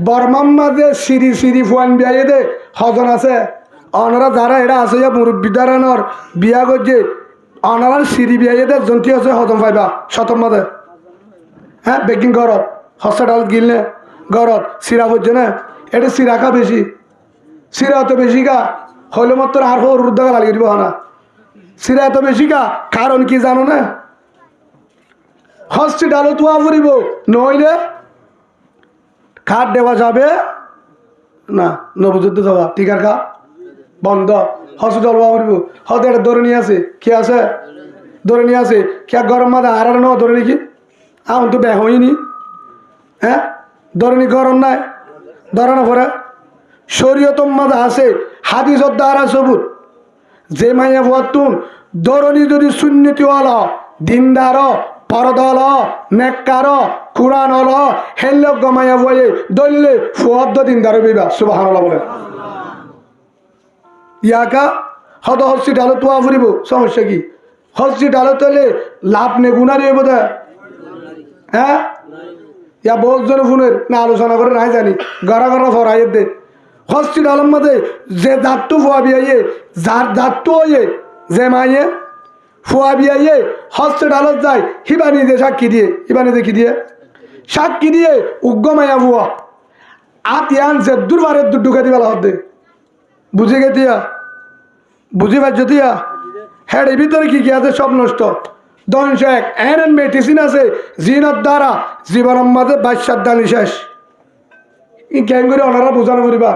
বর্মার মাঝে সিঁড়ি সিঁড়ি ফুয়ান বিয়ে দে হজন আছে অনারা যারা এটা আছে মুরব্বী দাঁড়ানোর বিয়া করছে অনারার সিঁড়ি বিয়ে দে জন্তি আছে হজম পাইবা শতম মাঝে হ্যাঁ বেকিং ঘরত হসপিটাল গিললে ঘরত চিরা পড়ছে না এটা চিরা খা বেশি চিরা এত বেশি খা হইলে মাত্র আর রুদ্ধ গা লাগিয়ে দিব না চিরা এত বেশি খা কারণ কি জানো না হসপিটালও তোয়া ফুরিব নইলে খাট দেওয়া যাবে না নবযুদ্ধ যাওয়া টিকার খা বন্ধ হসপিটাল হওয়া ফুরিব হতে এটা ধরে নিয়ে আছে কি আছে ধরে নিয়ে আছে কি গরম মাথা আর ন ধরে নাকি এখন তো ব্যাগ হইনি হ্যাঁ ধরনি গরম নাই ধরানো পরে শরীয়তম মাঝে আছে হাদিসত দ্বারা সবুত যে মাইয়া ফুয়াতুন ধরনি যদি সুন্নতি হল দিনদার পরদল নেককার কুরআন হল হেল্ল গমাইয়া ফুয়ে দললে ফুয়াদ্দ দিনদার বিবা সুবহানাল্লাহ বলে ইয়াকা হদ হসপিটালে তোয়া ফুরিব সমস্যা কি হসপিটালে তোলে লাভ নে গুণারি বোধ হ্যাঁ ইয়া বহুত জন ফোনের না আলোচনা করে নাই জানি গড়া গড়া ফরাইয়ের দে হসপিটালের মধ্যে যে দাঁতটু ফুয়া বিয়ে যার দাঁতটু হয়ে যে মাইয়ে ফুয়া বিয়ে হসপিটালত যায় হিবানি দিয়ে সাক্ষী দিয়ে হিবানি দেখি দিয়ে সাক্ষী দিয়ে উগ্র মাইয়া ফুয়া আতিয়ান যে দুর্বারের দূর ঢুকে দিবেলা হতে বুঝে গেতিয়া বুঝি পাচ্ছ তিয়া হ্যাঁ এর ভিতরে কি কি আছে সব নষ্ট ধ্বংস এক এন মেডিসিন আছে জিনের দ্বারা জীবনের মাঝে 22 দানি শেষ ই কেন করে ওনারা বোঝানো করিবা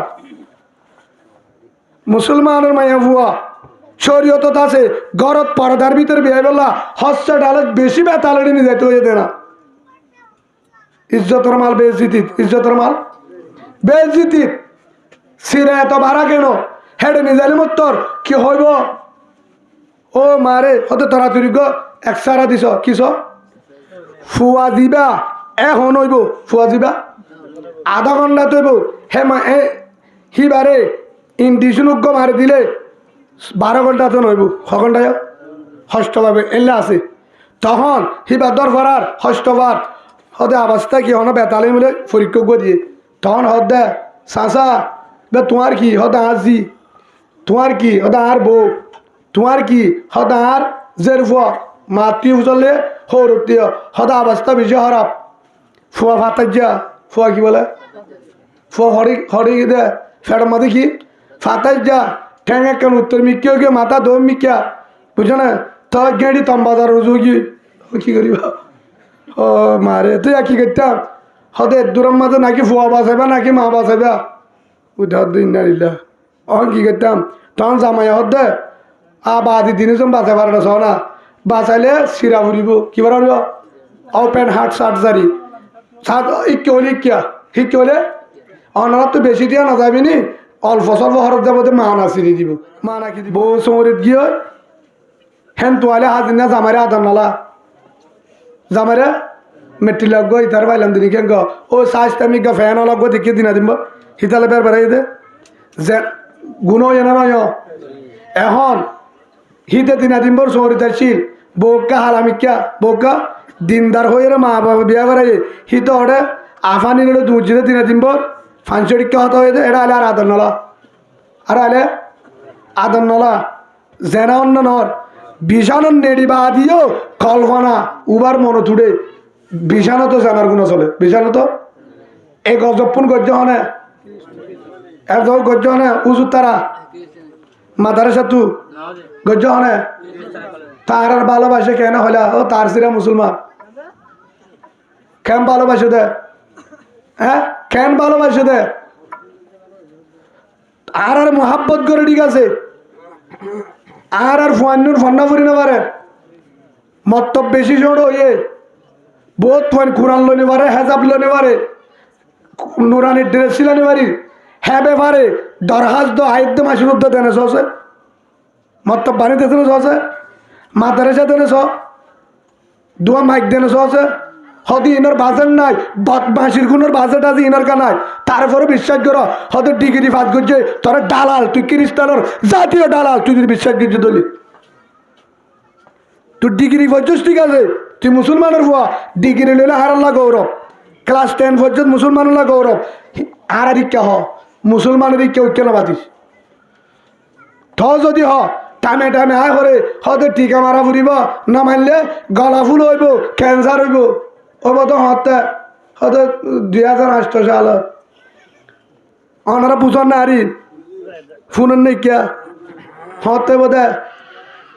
মুসলমানের মাইয়া বুয়া শরীয়ত আছে গরত পর্দার ভিতরে বিয়ে বললা হসপিটালত বেশি বেতালে নিয়ে যেতে হয়ে না ইজ্জতের মাল বেজিতিত ইজ্জতের মাল বেজিতিত সিরে এত ভাড়া কেন হেডে নিজালি মত্তর কি হইব ও মারে হতে তোরা তুই গো একসারা দিছ কিস ফুয়া দিবা এখন হইব ফুয়া দিবা আধা ঘন্টা তৈব হে মা হিবারে ইন্ডিশন উগ্র মারি দিলে 12 ঘন্টা তো নইব ছ ঘন্টায় হস্তভাবে এলে আছে তখন হিবার দর ফরার হস্তবার হতে অবস্থা কি হন বেতালি মিলে পরীক্ষা দিয়ে তখন হদ দে চাচা বে তোমার কি হতে আজি তোমার কি হতে আর বউ তোমার কি হতে আর জের ফুয়া মাতৃ উচলে সৌরতীয় হতে অবস্থা বেশি খারাপ ফুয়া ভাতার যা ফুয়া কি বলে ফুয়া হরি দে ফেটার মধ্যে কি ফাতার যা ঠ্যাং কেন উত্তর মিক্কিও গিয়ে মাথা দম মিক্কিয়া বুঝছো না তো গেঁড়ি তম্বাজার রুজু কি করিবা ও মারে তুই কি করতাম হতে দূরের মাঝে নাকি ফুয়া বাঁচাইবা নাকি মা বাঁচাইবা উধার দিন নারিলা অহন কি করতাম তখন জামাই হত দে বাদি দিনে যেন বাঁচাই পারে না চ না বাঁচাইলে চিরা ফুরিব কি পারিব ওপেন হার্ট সার্জারি ইকে হলে শিক্ষা হলে অনার তো বেশি দিয়া নাযাবি নি অল্প স্বল্প হরত যাব মা না চিনি দিব মা নাকি দিব বউ চৌরিত গিয়ে হেন তোয়ালে হাজিনা জামারে আদার নালা জামারে মেট্রি লগ ইতার পাইলাম দিন কেন ও সাইজটামি ফ্যান অলগ দেখিয়ে দিনা দিব হিতালে বের বেড়াই দে যে গুণ এনে নয় এখন হিতে দিনা দিন বর চৌরিতার শিল বউকা হালামিকা বউকা দিনদার হয়ে মা বাবা বিয়া করাই হিত ওটা আফানি নিলে দুর্জিতে দিনা দিন বর ফাংশরিকা হতে হয়ে এটা আলে আর আদর নলা আর আলে আদর নলা জেনা অন্য নর বিষাণন নেড়ি বা দিও কল্পনা উবার মনে থুড়ে বিষাণত জানার গুণ চলে বিষাণত এই গজপুন গজ্য হনে এত গজ্য হনে উজুর তারা মাদারে সাতু গজ্য হনে তার আর ভালোবাসে কেন হইলা ও তার সিরা মুসলমান কেন ভালোবাসে দে হ্যাঁ কেন ভালোবাসে দে আর আর মোহাব্বত করে ঠিক আছে আর আর ফুয়ান্নুর ফন্না ফুরি না পারে মত্তব বেশি জোর হইয়ে বহুত ফুয়ান কোরআন লইনে পারে হেজাব লইনে পারে নুরানির ড্রেস ছিলানি পারি হ্যাবে পারে দরহাজ আইদ্য মাসির উদ্য দেনে সে মত্তব বাণী দেনে সে মাদারেসা দেনে দুয়া মাইক দেনে সে হদি ইনার বাজেট নাই বদমাসির গুণের বাজেট আছে ইনার কা নাই তারপরে বিশ্বাস করো হয়তো ডিগ্রি ফাঁস করছে তোরা দালাল তুই খ্রিস্টানের জাতীয় দালাল তুই যদি বিশ্বাস করছিস দলি তুই ডিগ্রি পড়ছিস ঠিক আছে তুই মুসলমানের ফুয়া ডিগ্রি লইলে হারাল্লা গৌরব ক্লাস 10 পর্যন্ত মুসলমানরা গৌরব আর ইচ্ছা হ মুসলমানের ইচ্ছা ঐক্য না বাতিস থ যদি হ টাইমে টাইমে আয় করে হতে টিকা মারা ফুরিব না মারলে গলা ফুল হইব ক্যান্সার হইব হইব তো হতে হতে 2008 সাল ওনারা বুঝন না আরি ফোনের নেই কিয়া হতে বোধ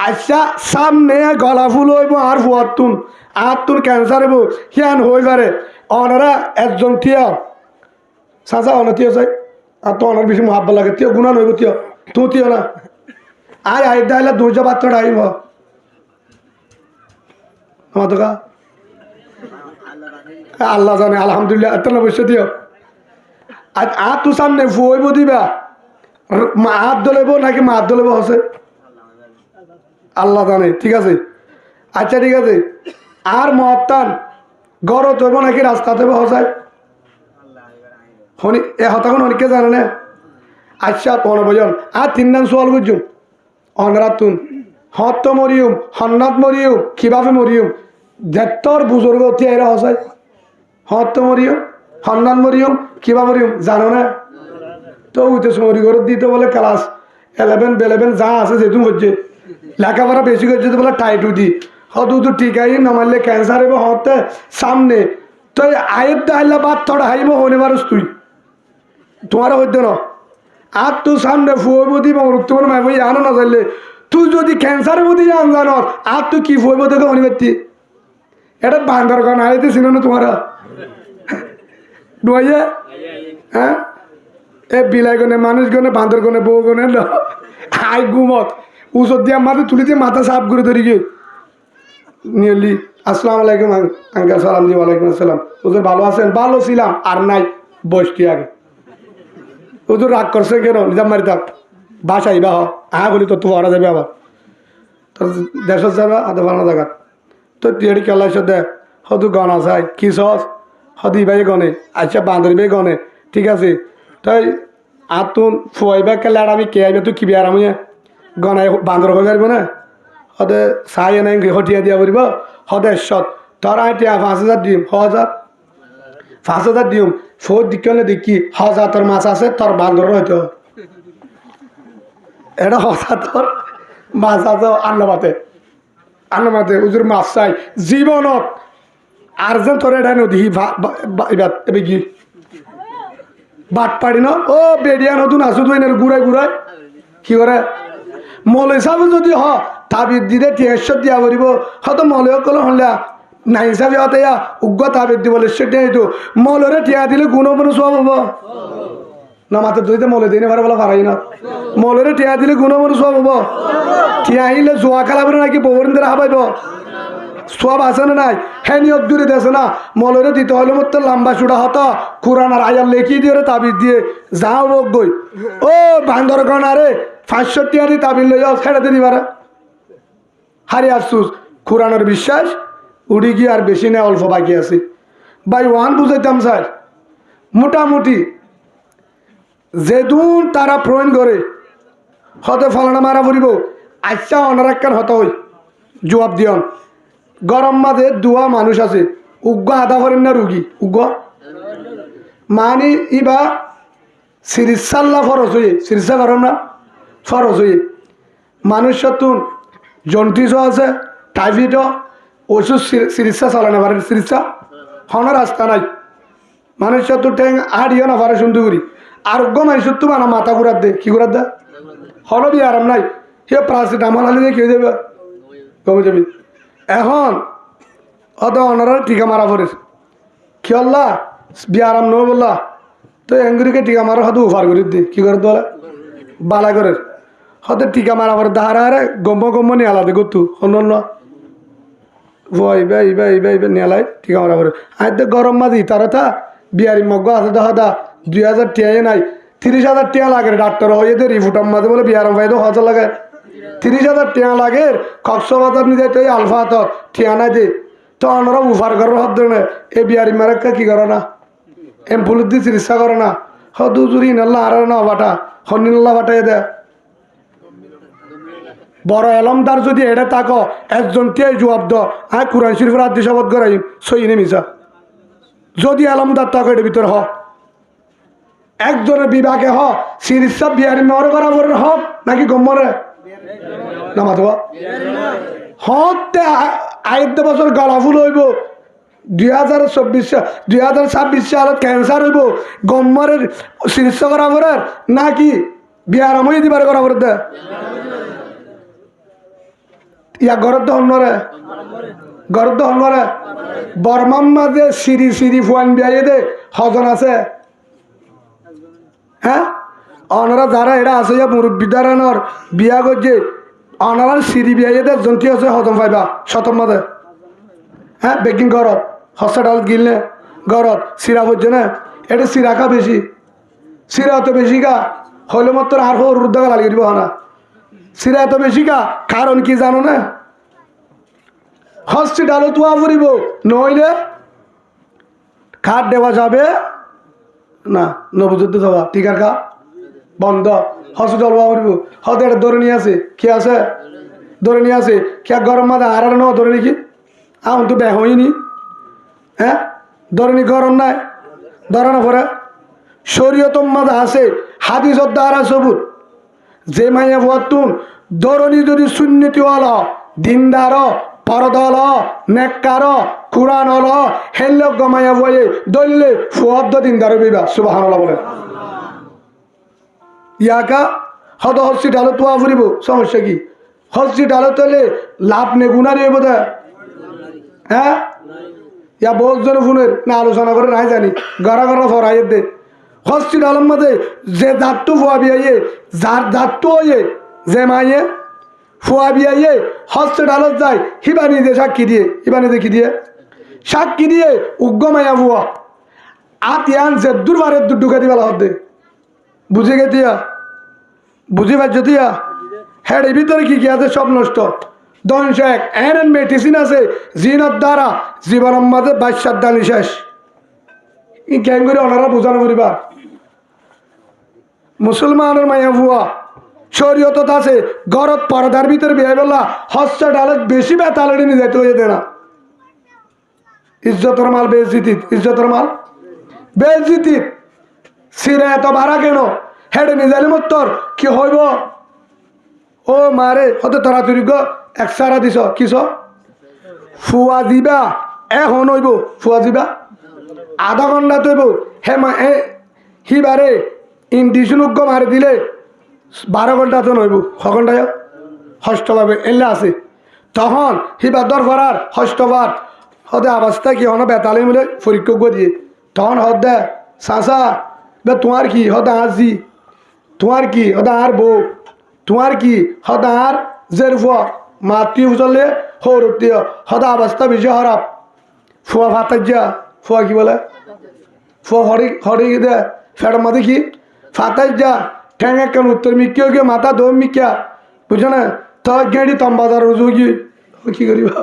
আচ্ছা সামনে গলা ফুল হইব আর ফুয়াতুন আর তুন ক্যান্সার হইব হিয়ান হই পারে ওনারা একজন থিয়া চাচা অনথিও চাই আর তো অনার বেশি মহাব্বা লাগে তিয় গুণা নইব তিয় তুই তিয় না আয় আয় দাইলে 200 বাচ্চাটা আইব আমার তো আল্লাহ জানে আলহামদুলিল্লাহ এত বসে দিও আজ আর তুই সামনে ফুইব দিবা হাত দলেব নাকি মাত দলেব হসে আল্লাহ জানে ঠিক আছে আচ্ছা ঠিক আছে আর মহত্তান গড় তৈব নাকি রাস্তা তৈব হসায় শনি এ হতাখন অনেকে জানে না আচ্ছা পনেরো বজন আর 3 নাম সোয়াল করছুম অনরাতুন হত মরিয়ম হন্নাত মরিয়ম কিভাবে মরিয়ম যেতর বুজুর্গ এরা হসায় হত মরিয়ম হন্নাত মরিয়ম কিবা মরিয়ম জানো না তো উঠে সমরি করে দিতে বলে ক্লাস 11 যা আছে যেতুম করছে লেখাপড়া বেশি করছে তো বলে টাইটু দি হত তো টিকাই না মারলে ক্যান্সার হইব হতে সামনে তো আয়ের দাইলা বাদ থোড়া হাইব হনে পারস তুই তোমার হইতে না আর তুই সামনে ফুয়ব দিব তোমার মাই বই আনো না চাইলে তুই যদি ক্যান্সারের মধ্যে জান জানো আর তুই কি ফুয়ব তোকে হনি পারতি এটা বান্দার গান হাইতে ছিল না তোমার ডুয়াইয়া হ্যাঁ এ বিলাই গনে মানুষ গনে বান্দর গনে বউ গনে আই গুমত উজত দিয়া মাথা তুলি দিয়ে মাথা সাফ করে ধরি গিয়ে নিয়লি আসসালামু আলাইকুম আঙ্কেল সালাম দি ওয়ালাইকুম আসসালাম হুজুর ভালো আছেন ভালো ছিলাম আর নাই বসতি আগে হুজুর রাগ করছে কেন নিজাম মারি থাক বাসাই বা বলি তো পড়া যাবে আবার তোর দেশত যাবে আধা ভালো জায়গা তো টিয়ারি কেলাই দে হদু গনা চাই কি সস হদি ভাই গনে আচ্ছা বান্দরি ভাই গনে ঠিক আছে তাই আর তুন ফুয়াইবা কেলে আর আমি কে আইবে তুই কি বিয়ার আমি গনায় বান্দর হয়ে পারবো না হদে চাই নাই হটিয়া দিয়া পড়ব হদে সৎ তোর আমি টিয়া 5,000 দিম 5,000 দিম ফোর দিকে দেখি 1,000 তোর মাছ আছে তোর বান্দর হয়তো এটা 1,000 তোর মাছ আছে আন্নমাতে উজুর মাছ চাই জীবনত আর যে তোর এটা নদী এবার কি বাট পাড়ি ন ও বেডিয়া নতুন আসু তুই ঘুরাই কি করে মল হিসাবে যদি হ তাবিদ দিলে 300 দিয়া পড়ব হয়তো মলে কলে হলে না হিসাবে হতে উগ্র তাবিদ দিব সেটাই তো মলরে টিয়া দিলে গুণ মনে সব হব না মাত্র দুইতে মলে দিনে ভাড়া বলা পারাই না মলরে টিয়া দিলে গুণ মনে সব হব টিয়া আহিলে জোয়া খেলাবে নাকি ববরিন দ্বারা হাবাইব সব আছে না নাই হ্যাঁ নিয়ত দূরে দেছে না মলরে দিতে হলে মতো লম্বা চূড়া হতো কোরআন আর আয়ার লেখি দিয়ে তাবিজ দিয়ে যাও বক গই ও বান্দর গনারে 500 টিয়া দিয়ে তাবিজ লই যাও ছেড়ে দিতে পারে হারি আফসুস কোরআনের বিশ্বাস উড়ি গিয়ে আর বেশি নেই অল্প বাকি আছে বাই ওয়ান বুঝাইতাম স্যার মোটামুটি যেদুন তারা প্রয়োগ করে হতে ফলানা মারা পড়িব আচ্ছা অনারাক্কার হত হই জবাব দিয়ন গরম মাঝে দুয়া মানুষ আছে উগ্র আদা করেন না রুগী উগ্র মানে ইবা চিকিৎসাল্লা ফরজ হয়ে চিকিৎসা করেন না ফরজ হয়ে মানুষের তুন জন্টিস আছে টাইফয়েড ওষুধ চিকিৎসা চলে না পারে চিকিৎসা হন রাস্তা নাই মানুষের তো ট্যাং হাড়িও না পারে সুন্দর করি আরোগ্য মানুষের তো মানে মাথা ঘুরার দে কি ঘুরার দে হলো বি আরাম নাই সে প্রাসিটামল আনলে কি হয়ে যাবে কমে যাবি এখন অত অনারা টিকা মারা পড়েছে কি হল্লা বিয়ে আরাম নয় বললা তো এঙ্গুরিকে টিকা মারা হয়তো উফার করে দি কি করে বলে বালা করে হয়তো টিকা মারা পরে দাহারা হারে গম্ম নিয়ে আলাদা করতু অন্য ইবা ইবা ইবা ইবা নেলাই টিকা মারা পরে আজ তো গরম মাঝি তারা থা বিয়ারি মগ্গ আছে তো হদা 2,000 টিয়াই নাই 30,000 টিয়া লাগে ডাক্তার হয়ে যে রিফুটাম মাঝে বলে বিয়ারম ভাই তো হজা লাগে 30,000 টিয়া লাগে কক্সবাজার নিয়ে যাই তো এই আলফা হাতর টিয়া নাই দে তো অনরা উফার করার হদ ধরনের এই বিয়ারি মারাক্কা কি করে না এম্পুলির দিয়ে চিকিৎসা করে না হদু জুরি নাল্লা আর না বাটা হন্নিল্লা বাটাই দেয় বড় এলমদার যদি এটা থাকো একজন টিয়াই জবাব দ কোরআন শরীফের আদি শপথ করাই সই নে মিশা যদি আলমদার তকের ভিতর হ একজনের বিভাগে হ সিরিজ সব বিহারি মরে বরাবরের হক নাকি গম্মরে না মাতবা হতে আইতে বছর গলা ফুল হইব 2024 সালত ক্যান্সার হইব গম্মরের চিকিৎসা করা পরের নাকি বিহারামই দিবার করা পরে দে ইয়া ঘরত হনরে ঘরত হনরে বর্মার মাঝে সিরি সিরি ফুয়ান বিয়ে দে হজন আছে হ্যাঁ অনারা যারা এটা আছে যে মুরব্বী দাঁড়ানোর বিয়া করছে অনারার সিঁড়ি বিয়া জন্তি আছে হজম পাইবা শতম মাঝে হ্যাঁ বেকিং ঘরত হসপিটাল গিললে ঘরত চিরা পড়ছে না এটা চিরা খা বেশি চিরা এত বেশি খা হলে মাত্র আর রুদ্ধ গা লাগিয়ে দিব না চিরা এত বেশি খা কারণ কি জানো না হসপিটালও তোয়া ফুরিব নইলে খাট দেওয়া যাবে না নবযুদ্ধ যাওয়া টিকার খা বন্ধ হসপিটাল ফুরিব হতে এটা ধরে নিয়ে আছে কি আছে ধরে নিয়ে আছে কি গরম মাথা আর ন ধরে নাকি এখন তো ব্যাগ হইনি হ্যাঁ ধরনি গরম নাই ধরানো পরে শরীয়তম মাথা আছে হাদিসত দ্বারা সবুত যে মাইয়া ফুয়াতুন ধরনি যদি সুন্নতিওয়ালা দিনদার পরদল নেককার কুরআন হল হেল্ল গমাইয়া বয়ে দললে ফুয়াদ্দ দিনদার বিবা সুবহানাল্লাহ বলে ইয়াকা হদ হসপিটালে তোয়া ফুরিব সমস্যা কি হসপিটালে তোলে লাভ নে গুণারি বোধ হ্যাঁ ইয়া বহুত জন ফোনের না আলোচনা করে নাই জানি গড়া গড়া ফরাই দে হসপিটালের মধ্যে যে দাঁতটু ফুয়া বিয়ে যার দাঁতটু হয়ে যে মাইয়ে ফুয়া বিয়ে হসপিটালত যায় হিবানি দিয়ে সাক্ষী দিয়ে হিবানি দেখি দিয়ে সাক্ষী দিয়ে উগ্র মাইয়া ফুয়া আতিয়ান যে দুর্বারের দূর ঢুকে দিবেলা হতে বুঝে গেতিয়া বুঝি পাচ্ছ দিয়া হ্যাঁ এর ভিতরে কি কি আছে সব নষ্ট ধ্বংস এক এন মেডিসিন আছে জিনের দ্বারা জীবনের মাঝে 22 দানি শেষ ই গ্যাং করে ওনারা বোঝানো করিবা মুসলমানের মাইয়া ভুয়া শরীয়ত আছে গরত পর্দার ভিতরে বিয়ে বললা হসপিটালত বেশি বেতালে নিয়ে যেতে হয়ে না ইজ্জতের মাল বেজিতিত ইজ্জতের মাল বেজিতিত সিরে এত ভাড়া কেন হেডে নিজালি মত্তর কি হইব ও মারে হতে তোরা তুই গো একসারা দিছ কিস ফুয়া দিবা এখন হইব ফুয়া দিবা আধা ঘন্টা তৈব হে মা হিবারে ইন্ডিশন উগ্র মারি দিলে 12 ঘন্টা তো নইব ছ ঘন্টায় হস্তভাবে এলে আছে তখন হিবার দর ফরার হস্তবার হতে অবস্থা কি হন বেতালি মিলে পরীক্ষা দিয়ে তখন হদ দে চাচা বে তোমার কি হতে আজি তোমার কি হতে আর বউ তোমার কি হতে আর জের ফুয়া মাতৃ উচলে সৌরতীয় হতে অবস্থা বেশি খারাপ ফুয়া ভাতার যা ফুয়া কি বলে ফুয়া হরি দে ফেটার মধ্যে কি ফাতার যা ঠ্যাং কেন উত্তর মিক্কিও গিয়ে মাথা দম মিক্কিয়া বুঝছো না তো গেঁড়ি তম্বাদার রুজু কি করিবা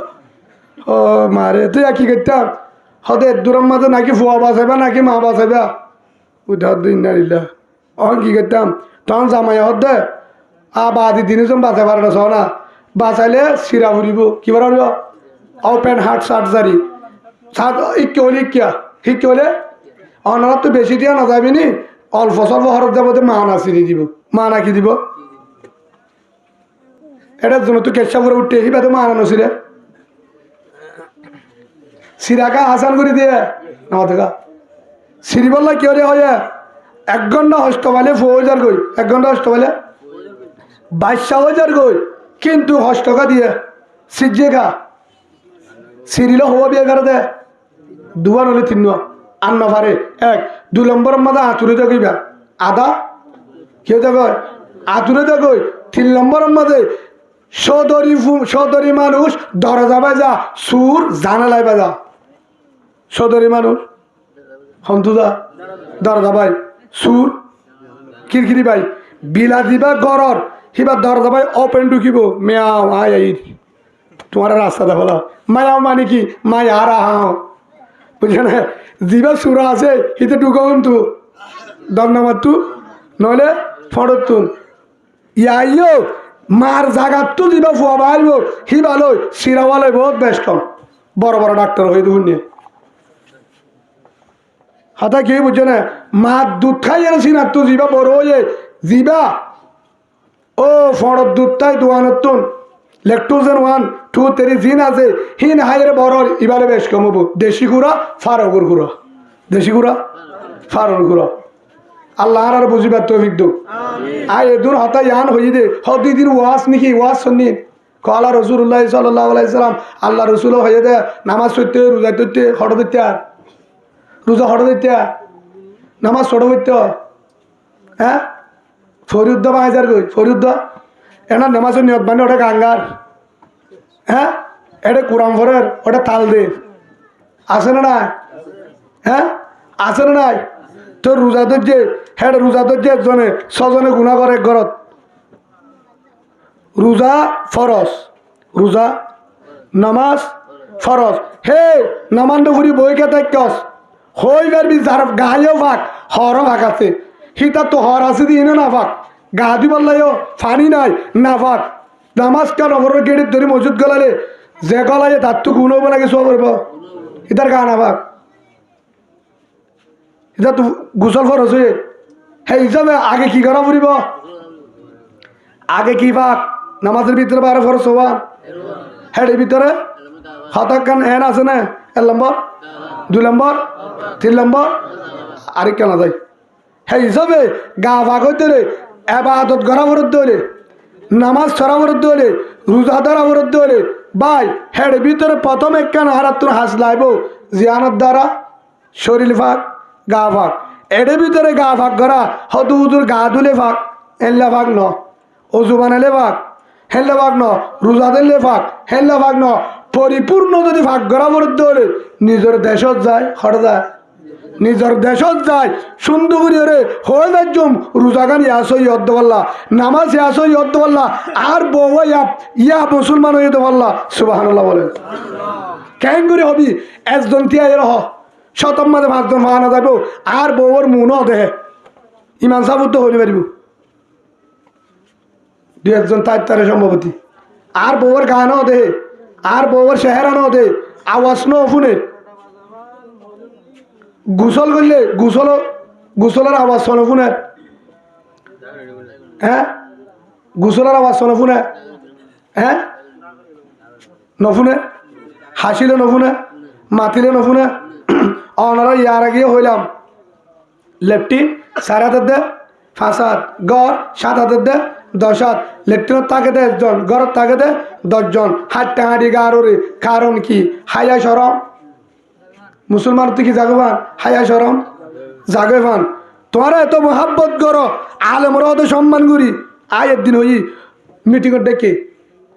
ও মারে তুই কি করতাম হতে দূরের মাঝে নাকি ফুয়া বাঁচাইবা নাকি মা বাঁচাইবা উধার দিন নারিলা অহন কি করতাম তখন জামাই হত দে বাদি দিনে যেন বাঁচাই পারে না চ না বাঁচাইলে চিরা ফুরিব কি পারিব ওপেন হার্ট সার্জারি ইকে হলে শিক্ষা হলে অনার তো বেশি দিয়া নাযাবি নি অল্প স্বল্প হরফ যাব মানা চিনি দিব মানা কি দিব এটার জন্য তো কেঁচা পরে উঠতে হিবা তো মানা নছিরে সিরাকা হাসান করে দিয়ে না দেখা সিরি বললা কি হলে হয় 1 ঘন্টা হস্ত পাইলে 4000 গই 1 ঘন্টা হস্ত পাইলে 22,000 গই কিন্তু হস্তকা দিয়ে সিজে গা সিরিল হওয়া বিয়ে করে দে দুবার হলে 3 আন্ন পারে 1 2 নম্বরের মাঝে আতুরে দেখইবা আদা কেউ দেখ আতুরে দেখই 3 নম্বরের মাঝে সদরি মানুষ দরজা বাজা সুর জানালাই বাজা সদরি মানুষ হন্তুদা দরজা ভাই সুর কিরকিরি ভাই বিলা দিবা গরর হিবা দরজা ভাই ওপেন ঢুকিব মেয়াও আই তোমার রাস্তা দেখলা মায়াও মানে কি মায়া আর হাও বুঝে না জিবা সুরা আছে হিতে ঢুকাও কিন্তু দন্দামার তু নইলে ফটোর তুন ইয়াইও মার জাগাত তো দিবা ফুয়া বাড়ব হি ভালো সিরাওয়ালে বহুত বেশ কম বড় বড় ডাক্তার হয়ে দুন নিয়ে হতা কি বুঝছে না মা দুধ খাই এনেছি না তো জিবা বড় হয়ে জিবা ও ফড়ত দুধ তাই দোয়ানতুন লেকটোজেন 1 2 3 জিন আছে হিন হাইরে বড় ইবারে বেশ কমবো দেশি গুঁড়া ফারগর গুঁড়া দেশি গুঁড়া ফারগর গুঁড়া আল্লাহ আর বুঝিবার তৌফিক দো আয় এদুর হতা ইয়ান হই দে হদি দিন ওয়াজ নাকি ওয়াজ শুনি কলা রাসূলুল্লাহ সাল্লাল্লাহু আলাইহি সাল্লাম আল্লাহ রাসূল হয়ে দে নামাজ পড়তে রোজা করতে হড় দিতে আর রোজা হড় দিতে নামাজ ছড় হইতে হ্যাঁ ফরিউদ্দা বাজার গই ফরিউদ্দা এনা নামাজের নিয়ত মানে ওটা গাঙ্গার হ্যাঁ এটা কুরাম ফরের ওটা তাল দে আছে না নাই হ্যাঁ আছে না নাই তো রোজা ধরছে হ্যাঁ রোজা ধরছে একজনে ছজনে গুণা করে এক ঘরত রোজা ফরজ রোজা নামাজ ফরজ হে নামান্ড ফুরি বইকে তাইকস হইবার বি যার গায়েও ফাঁক হরও ফাঁক আছে হিতা তো হর আছে দি ইনে না ফাঁক গা দিবার লাইও ফানি নাই না ফাঁক নামাজ কেন অপরের গেড়ির ধরি মসজিদ গলালে যে গলায় তার তো গুণ হবো নাকি সব করবো ইতার গা না ফাঁক এটা তো গোসল ফরজ হয়ে সেই হিসাবে আগে কি করা ফুরিব আগে কি ফাঁক নামাজের ভিতরে বারে ফরজ হওয়া হ্যাঁ এর ভিতরে হতাকান এন আছে না 1 নম্বর 2 নম্বর 3 নম্বর আরেক কেনা যায় সেই হিসাবে গা ফাঁক হইতে রে এবাদত করা বরুদ্ধ হলে নামাজ ছড়া বরুদ্ধ হলে রোজা ধরা বরুদ্ধ হলে ভাই হেড ভিতরে প্রথম একখান হারাতুন হাস লাইব জিয়ানত দ্বারা শরীর ফাঁক গা ফাঁক এডের ভিতরে গা ফাঁক করা হতু উদুর গা ধুলে ফাঁক এল্লা ফাঁক ন অজু বানালে ফাঁক হেল্লা ফাঁক ন রোজা দিলে ফাঁক হেল্লা ফাঁক ন পরিপূর্ণ যদি ফাঁক করা বরুদ্ধ হলে নিজের দেশত যায় হঠাৎ যায় নিজের দেশত যায় সুন্দর করে হয়ে যাচ্ছুম রোজাগান ইয়াসই হতে পারলা নামাজ ইয়াসই হতে পারলা আর বউ ইয়া মুসলমান হয়ে যেতে পারলা সুবহানাল্লাহ বলেন কেন করে হবি একজন তিয়াই রহ শতম মাঝে 5 জন ফানা যাবো আর বউর মুনও দেহে ইমান সাবুত তো হইতে পারিব 2 জন তারে সম্ভবতী আর বউর গানও দেহে আর বউর চেহারানও দে আওয়াজ ন শুনে গোসল করলে গোসলের আওয়াজ শোনো শুনে হ্যাঁ গোসলের আওয়াজ শোনো শুনে হ্যাঁ নফুনে হাসিলে নফুনে মাতিলে নফুনে অনারা ইয়ার আগে হইলাম লেফটিন 4 হাতের দে 5 হাত গড় 7 হাতের দে 10 হাত লেফটিনের তাকে দে 1 জন গড়ের তাকে দে 10 জন হাঁটতে হাঁটি গাড়ি কারণ কি হাইয়া সরম মুসলমান তুই কি জাগবান হায়া সরম জাগবান তোরা এত মোহাব্বত করো আলেমরা তো সম্মান করি আয় একদিন হই মিটিং ডেকে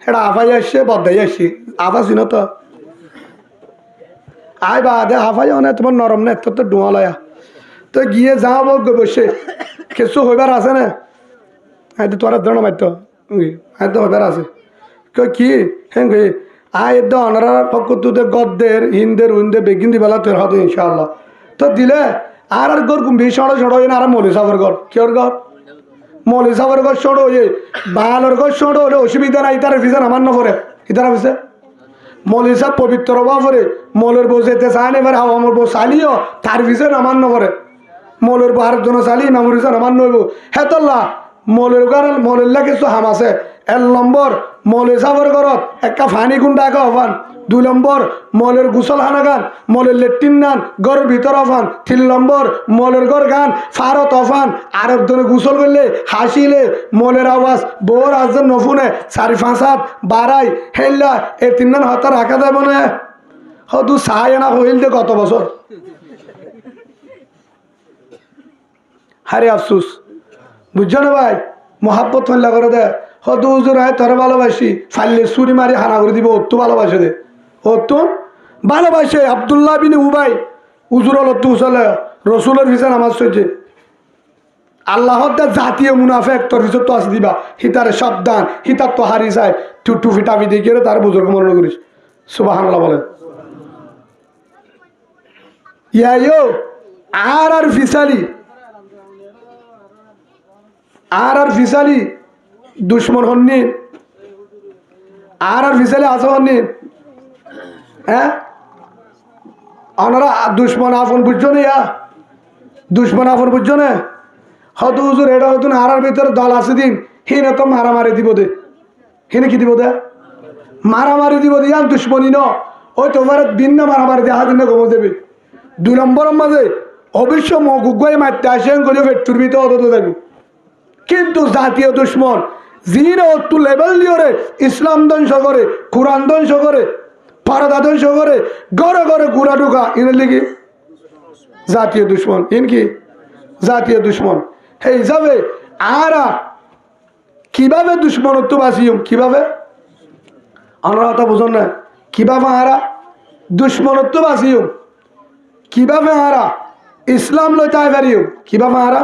এটা আফাই আসছে বদাই আসছে আফা চিনো তো আয় বাদে আফাই অনেক তোমার নরম না তো ডোয়া লয়া তো গিয়ে যাবো বসে কিছু হইবার আছে না হয়তো তোরা ধরো মারতো হয়তো হইবার আছে কি হ্যাঁ আয় এদ অনারা পক্ষ তুতে গদ্দের হিন্দের উইন্দের বেগিন দিবেলা তোর হতো ইনশাআল্লাহ তো দিলে আর গর কুম্ভি সড়ো সড়ো হয়ে আর মৌলি সাবর ঘর কেউর ঘর মৌলি সাবর ঘর সড়ো হয়ে বাহালোর ঘর সড়ো হলে অসুবিধা নাই ইতার ফিসে আমার নপরে ইতার ফিসে মৌলি সাহ পবিত্র বা পরে মৌলের বউ যেতে চায় না এবার আমার বউ চালিও তার ফিসে আমার নপরে মৌলের বউ আরেকজন চালি মামুর ফিসে আমার নইব হেতল্লা মৌলের ঘর মৌলের কিছু হাম আছে 1 নম্বর মৌলে সাবর ঘরত একটা ফানি গুন্ডা একা অফান 2 নম্বর মৌলের গুসল হানা গান মৌলের লেট্রিন গান ঘরের ভিতর অফান 3 নম্বর মৌলের ঘর গান ফারত অফান আর একজনে গুসল করলে হাসিলে মৌলের আওয়াজ বউর আজজন নফুনে 4-5 হাত বাড়াই হেললা এই 3 জন হাতে রাখা যাবে না হয়তো সাহায্য না হইল দে কত বছর হারে আফসুস বুঝছো না ভাই মোহাব্বত হল্লা করে দে হয়তো উজুর হয় তোরা ভালোবাসি ফাইলে ছুরি মারি হানা করে দিব অত্তু ভালোবাসে দে অত্তু ভালোবাসে আব্দুল্লাহ বিন উবাই উজুর অত্তু চলে রসুলের ভিসা নামাজ চলছে আল্লাহ জাতীয় মুনাফেক তোর ভিতর তো আছে দিবা হিতারে সাবধান হিতার তো হারি যায় টু ফিটাবি দিয়ে তার বুজুর্গ মনে করিস সুবহানাল্লাহ বলেন ইয়াইও আর ফিসালি আর ফিসালি দুশ্মন হননি আর ফিসালি আছে হননি হ্যাঁ ওনারা দুশ্মন আপন বুঝছো না দুশ্মন আপন বুঝছো না হয়তো হুজুর এটা হয়তো আড়ার ভিতরে দল আছে দিন হিনে তো মারামারি দিব দে হিনে কি দিব দে মারামারি দিব দিয়ান দুশ্মনী ন ওই তোমার ভিন্ন মারামারি দিয়ে হাত গম দেবে 2 নম্বরের মাঝে অবশ্য মগুগাই মারতে আসেন করে পেট্টুর ভিতরে অত যাবে কিন্তু জাতীয় দুশ্মন জিনে অতু লেভেল দিয়ে ইসলাম ধ্বংস করে কোরআন ধ্বংস করে পর্দা ধ্বংস করে ঘরে ঘরে গুড়া ঢুকা এর লিগে জাতীয় দুশ্মন ইন কি জাতীয় দুশ্মন হে হিসাবে আরা কিভাবে দুশ্মনত্ব বাঁচিম কিভাবে আমরা কথা বুঝুন না কিভাবে আরা দুশ্মনত্ব বাঁচিম কিভাবে আরা ইসলাম লইতে পারিও কিভাবে আরা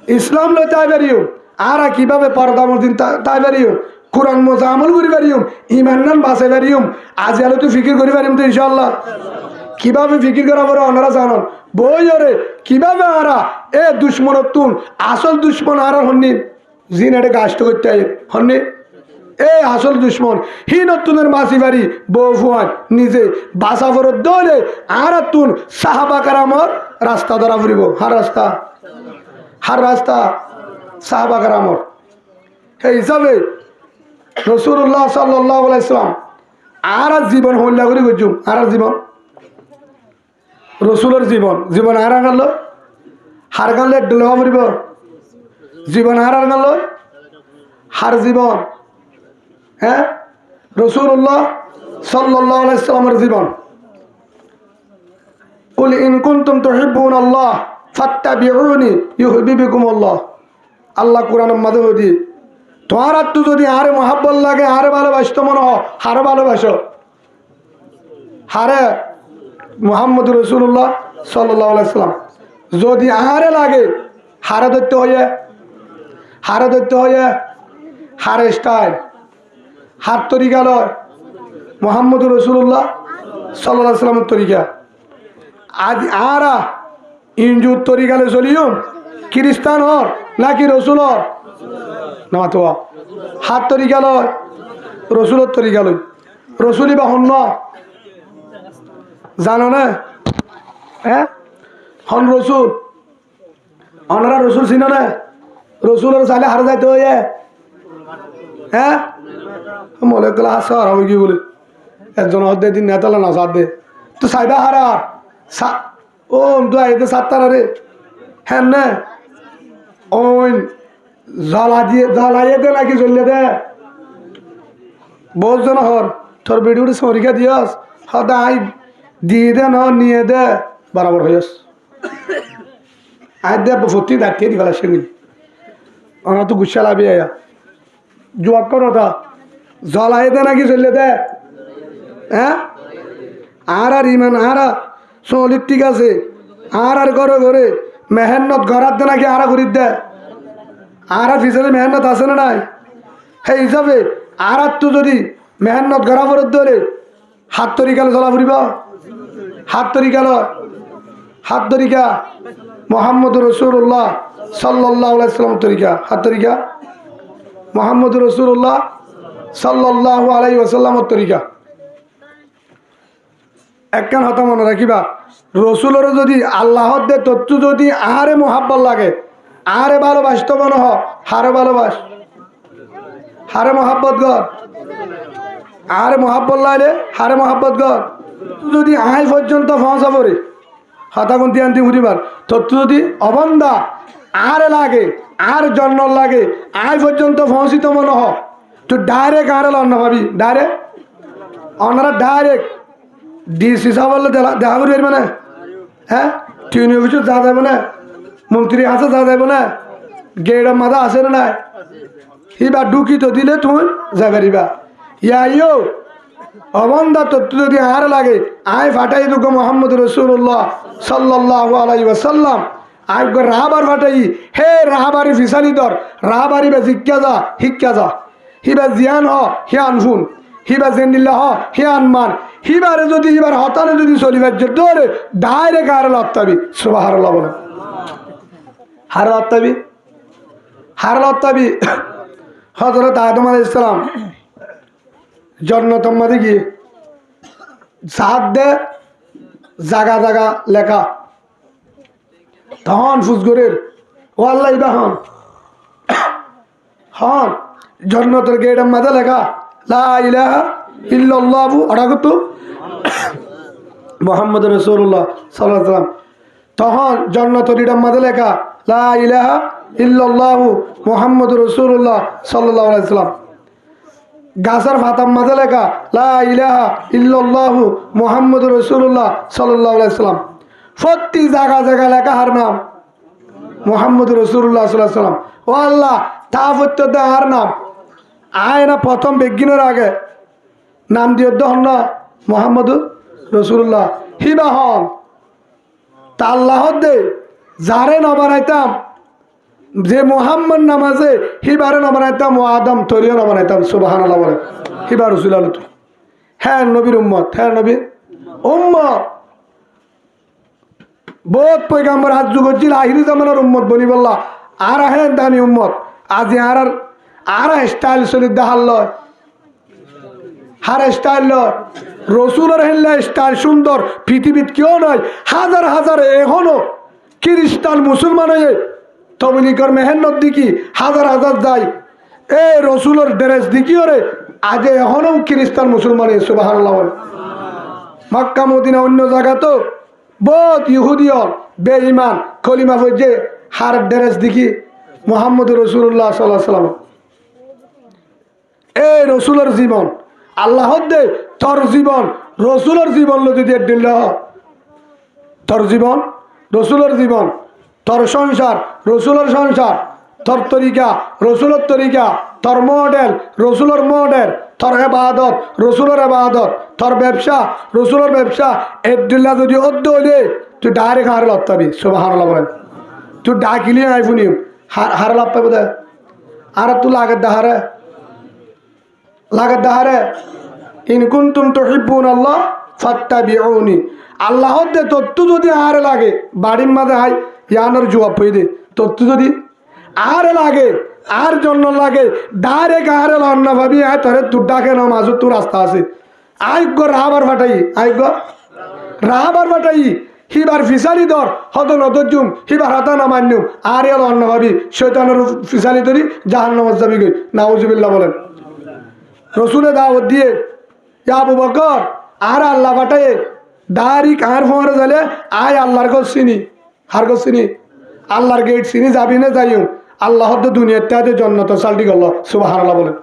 ইসলাম লইতে পারিও আরা কিভাবে পর্দামদিন তাই পারিও কোরআন মজা আমল করি পারিম ইমান নাম বাঁচাই পারিম আজ আলো তুই ফিকির করি পারিম তো ইনশাল্লাহ কিভাবে ফিকির করা পরে ওনারা জানান বইরে কিভাবে আরা এ দুশ্মনতুন আসল দুশ্মন আরা হননি জিন এটা গাছটা করতে হননি এ আসল দুশ্মন হি নতুনের মাসি বাড়ি বউ ফুয়ান নিজে বাসা ফরত দৌড়ে আর তুন সাহাবা কারামর রাস্তা ধরা ফুরিব হার রাস্তা সাহাবা কারামর সেই হিসাবে রসুল্লাহ সাল্লাহ আলাইসালাম আর জীবন হল্লা করে গজুম আর জীবন রসুলের জীবন আর গেল হার গানলে ডেলা ফুরিব জীবন আর গেল হার জীবন হ্যাঁ রসুল্লাহ সাল্লাল্লাহু আলাইহি সাল্লামের জীবন কুল ইন কুনতুম তুহিব্বুনাল্লাহ ফাত্তাবিউনি ইউহিব্বুকুমুল্লাহ আল্লাহ কোরআনের মাধ্যমে দি তোমার তো যদি আরে মহাব্বত লাগে আরে ভালোবাসতো মনে হয় হারে ভালোবাসো হারে মুহাম্মদ রাসূলুল্লাহ সাল্লাল্লাহু আলাইহি সাল্লাম যদি আরে লাগে হারে ধরতে হয় হারে স্টাইল হাত তরিকা লয় মোহাম্মদ রসুল্লাহ সাল্লাহ সাল্লামের তরিকা আজ আরা ইঞ্জুর তরিকালে চলিও খ্রিস্টান হর নাকি রসুল হর না তো হাত তরিকা লয় রসুলের তরিকা লয় রসুলই বা হন জানো না হ্যাঁ হন রসুল অনারা রসুল চিন না রসুলের চাইলে হার যাইতে হয়ে হ্যাঁ মনে করলে হাসা হারাবো কি বলে একজন হদ্দে দিন নেতালা না সাথ দে তো সাইবা হারা ও তো আইতে সাতটার রে হ্যাঁ না ওই জ্বালাইয়ে দে নাকি জ্বললে দে বলজন হর তোর ভিডিওটি সরিকা দিয়াস হদা আই দিয়ে দে ন নিয়ে দে বরাবর হইয়াস আই দে ফতি দাঁড়িয়ে দিবালা সেগুলি ওরা তো গুসা লাভি আয়া জবাব করো তা জ্বলাই দে নাকি চললে দে হ্যাঁ আর ইমান আর চলিত ঠিক আছে আর ঘরে ঘরে মেহনত ঘরাত দে নাকি আর করি দে আর পিছনে মেহনত আছে না নাই সেই হিসাবে আর তো যদি মেহনত ঘরা ফরত ধরে হাত তরিকালে চলা ফুরিব হাত তরিকা মোহাম্মদ রসুল্লাহ সাল্লাল্লাহু আলাইহি সাল্লাম তরিকা হাত তরিকা মোহাম্মদ রসুল্লাহ সাল্লাল্লাহু আলাইহি ওয়াসাল্লামের তরিকা একখান হতা মনে রাখিবা রসুলের যদি আল্লাহর দে তত্ত্ব যদি আহারে মোহাব্বত লাগে আহারে ভালোবাসতো মনে হারে ভালোবাস হারে মোহাব্বত গর আহারে মোহাব্বত লাইলে হারে মোহাব্বত গর যদি আই পর্যন্ত পৌঁছা পড়ে হতা গুনতি আনতি উঠিবার তত্ত্ব যদি অবন্ধা আরে লাগে আর জন্ম লাগে আই পর্যন্ত পৌঁছিত মনে তো ডাইরেক্ট আরে লন্ন ভাবি ডাইরেক্ট ওনারা ডাইরেক্ট ডিসি সাহেব দেখা করি পারবে না হ্যাঁ টিউনি অফিসে যা যাবে না মন্ত্রী আছে যা যাবে না গেড় মাথা আছে না নাই এবার ঢুকি তো দিলে তুমি যাবে রিবা ইয়ো অবন্ধা তত্ত্ব যদি আর লাগে আয় ফাটাই দুঃখ মোহাম্মদ রসুল্লাহ সাল্লাল্লাহু আলাইহি ওয়াসাল্লাম আয় রাহাবার ফাটাই হে রাহাবারি ফিসালি দর রাহাবারি বা শিক্ষা যা হিবা জিয়ান হিয়ান ফুন হিবা জেন্দিল্লা হিয়ান মান হিবারে যদি হিবার হতানে যদি চলিবার ধরে ডাইরেক্ট হারে লত্তাবি সুবহানাল্লাহ বলে হারে লত্তাবি হযরত আদম আলাইহিস সালাম জন্নতম মাঝে গিয়ে সাত দে জাগা লেখা তখন ফুসগরের ও আল্লাহ ইবা হন হন জন্নতের গেটের মাঝে লেখা লা ইলাহা ইল্লাল্লাহু আরাগতু মুহাম্মদ রাসূলুল্লাহ সাল্লাল্লাহু আলাইহি সাল্লাম তখন জন্নতের গেটের মাঝে লেখা লা ইলাহা ইল্লাল্লাহু মুহাম্মদ রাসূলুল্লাহ সাল্লাল্লাহু আলাইহি সাল্লাম গাছের ফাতার মাঝে লেখা লা ইলাহা ইল্লাল্লাহু মুহাম্মদ রাসূলুল্লাহ সাল্লাল্লাহু আলাইহি সাল্লাম প্রতি জায়গা জায়গা লেখা হার নাম মুহাম্মদ রাসূলুল্লাহ সাল্লাল্লাহু আলাইহি সাল্লাম ও আল্লাহ তাফত আর নাম আয় না প্রথম বেগিনের আগে নাম দিয়ে হন না মুহাম্মদ রাসূলুল্লাহ হিবা হন তা আল্লাহ দে যারে ন বানাইতাম যে মুহাম্মদ নাম আছে হিবারে ন বানাইতাম ও আদম তরিও ন বানাইতাম সুবহানাল্লাহ বলে হিবা রাসূল আল্লাহ হ্যাঁ নবীর উম্মত হ্যাঁ নবীর উম্মত বহুত পয়গাম্বর হাত যুগছিল আখিরি জামানার উম্মত বনি বললা আর আহেন দামি উম্মত আজ আর স্টাইল চলি দেখাল লয় হার স্টাইল লয় রসুলের হেললে স্টাইল সুন্দর পৃথিবীত কেউ নয় হাজার হাজার এখনো খ্রিস্টান মুসলমান হয়ে তবলিগের মেহনত দিকি হাজার হাজার যায় এ রসুলের ড্রেস দিকি ওরে আজ এখনো খ্রিস্টান মুসলমান সুবহানাল্লাহ মক্কা মদিনা অন্য জায়গা তো বহুত ইহুদিয়ন বেঈমান কলিমা পড়ছে হার ড্রেস দেখি মুহাম্মদ রাসূলুল্লাহ সাল্লাল্লাহু আলাইহি সাল্লাম এই রসুলের জীবন আল্লাহ দে তোর জীবন রসুলের জীবন যদি দিল তোর জীবন রসুলের জীবন তোর সংসার রসুলের সংসার তোর তরিকা রসুলের তরিকা তোর মডেল রসুলের মডেল তোর এবাদত রসুলের এবাদত তোর ব্যবসা রসুলের ব্যবসা এদুল্লাহ যদি অদ্দ হইলে তুই ডাইরেক্ট হার লাভ পাবি সুবহানাল্লাহ বলেন তুই ডাকিলি আইফুনি হার লাভ পাবি দে আর তুই লাগের দাহারে ইন কুনতুম তুহিব্বুনাল্লাহ ফাত্তাবিউনি আল্লাহ দে তত্তু যদি আরে লাগে বাড়ির মাঝে হাই ইয়ানোর জবাব হই দে তত্তু যদি আরে লাগে আর জন্য লাগে ডাইরেক্ট আরে লন্না ভাবি আয় তোরে তুই ডাকে না মাঝু তোর রাস্তা আছে আইগ রাবার ফাটাই আইগ রাবার ফাটাই হিবার ফিসালি দর হত নদজুম হিবার হাতা না মান্যুম আর এল অন্য ভাবি শৈতানের ফিসালি ধরি জাহান্নামে যাবি গই নাউজুবিল্লাহ বলেন রসুলের দাওয়াত দিয়ে আবু বকর আর আল্লাহ ফাটাই ডাইরেক্ট আর ফোয়ারে যাইলে আয় আল্লাহর গো চিনি হার গো চিনি আল্লাহর গেট চিনি যাবি না যাইও আল্লাহ দুনিয়াতে জন্নত চালটি গেল সুবহানাল্লাহ বলেন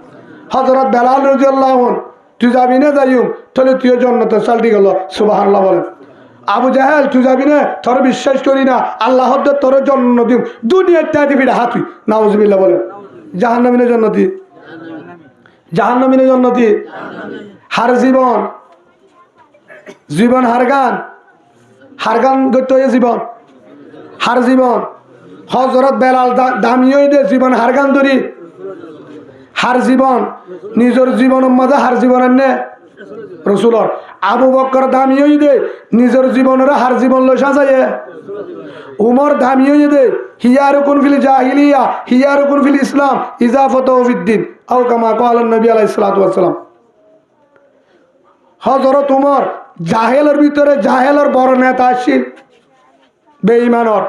হযরত বেলাল রাদিয়াল্লাহু আনহু তুই যাবি না যাইও তাহলে তুইও জন্নত চালটি গেল সুবহানাল্লাহ বলেন আবু জাহেল তুই যাবি না তোর বিশ্বাস করি না আল্লাহ তোর জন্ম দিম দুনিয়াতে ফিরে হাতুই নাউজুবিল্লাহ বলেন জাহান্নামীর জন্নতি জাহান্নামীর জন্নতি হার জীবন জীবন হার গান করতে হয়ে জীবন হার জীবন হযরত বেলাল দামিও দে জীবন হার গান ধরি হার জীবন নিজের জীবনের মাঝে হার জীবন নে রসুলর আবু বকর দামিও দে নিজের জীবনের হার জীবন লই সাজাইয়ে উমর দামিও দে হিয়ারুকুন ফিল জাহিলিয়া হিয়ারুকুন ফিল ইসলাম ইজাফাতু ফিদ্দিন আও কামা ক্বালা নবী আলাইহিস সালাতু ওয়াস সালাম হযরত উমর জাহেলের ভিতরে জাহেলের বড় নেতা আসছিল বেঈমানর